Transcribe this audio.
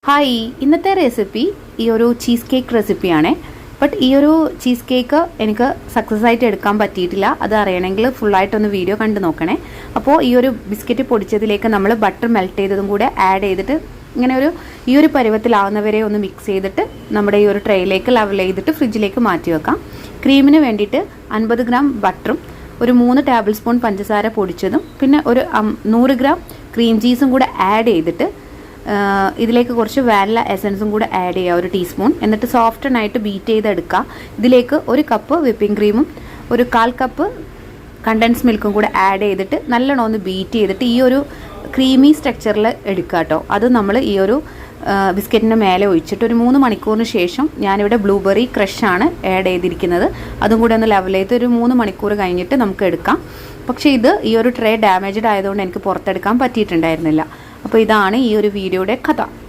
Hi, ഇന്നത്തെ recipe ഈ ഒരു ചീസ് കേക്ക് റെസിപ്പിയാണേ. ബട്ട് ഈ ഒരു ചീസ് കേക്ക് എനിക്ക് സക്സസ് ആയിട്ട് എടുക്കാൻ പറ്റിയിട്ടില്ല. അത് അറിയണമെങ്കിൽ ഫുള്ളായിട്ടൊന്ന് വീഡിയോ കണ്ടു നോക്കണേ. അപ്പോൾ ഈ ഒരു ബിസ്ക്കറ്റ് പൊടിച്ചതിലേക്ക് നമ്മൾ ബട്ടർ മെൽറ്റ് ചെയ്തതും കൂടെ ആഡ് ചെയ്തിട്ട് ഇങ്ങനെ ഈ ഒരു പരുവത്തിലാവുന്നവരെ ഒന്ന് മിക്സ് ചെയ്തിട്ട് നമ്മുടെ ഈ ഒരു ട്രേയിലേക്ക് ലെവൽ ചെയ്തിട്ട് ഫ്രിഡ്ജിലേക്ക് മാറ്റി വെക്കാം. ക്രീമിന് വേണ്ടിയിട്ട് 50 ഗ്രാം ബട്ടറും ഒരു 3 ടേബിൾ സ്പൂൺ പഞ്ചസാര പൊടിച്ചതും പിന്നെ ഒരു 100 ഗ്രാം ക്രീം ചീസും കൂടെ ആഡ് ചെയ്തിട്ട് ഇതിലേക്ക് കുറച്ച് വാനില എസൻസും കൂടെ ആഡ് ചെയ്യുക, ഒരു ടീസ്പൂൺ. എന്നിട്ട് സോഫ്റ്റനായിട്ട് ബീറ്റ് ചെയ്തെടുക്കുക. ഇതിലേക്ക് 1 കപ്പ് വിപ്പിംഗ് ക്രീമും ഒരു 1/4 കപ്പ് കണ്ടൻസ് മിൽക്കും കൂടെ ആഡ് ചെയ്തിട്ട് നല്ലോണം ഒന്ന് ബീറ്റ് ചെയ്തിട്ട് ഈ ഒരു ക്രീമി സ്ട്രക്ചറിൽ എടുക്കുക കേട്ടോ. അത് നമ്മൾ ഈ ഒരു ബിസ്ക്കറ്റിൻ്റെ മേലെ ഒഴിച്ചിട്ട് ഒരു 3 മണിക്കൂറിന് ശേഷം ഞാനിവിടെ ബ്ലൂബെറി ക്രഷാണ് ആഡ് ചെയ്തിരിക്കുന്നത്. അതും കൂടെ ഒന്ന് ലെവൽ ചെയ്ത് ഒരു 3 മണിക്കൂർ കഴിഞ്ഞിട്ട് നമുക്ക് എടുക്കാം. പക്ഷേ ഈ ഒരു ട്രേ ഡാമേജ്ഡ് ആയതുകൊണ്ട് എനിക്ക് പുറത്തെടുക്കാൻ പറ്റിയിട്ടുണ്ടായിരുന്നില്ല. അപ്പോൾ ഇതാണ് ഈ ഒരു വീഡിയോയുടെ കഥ.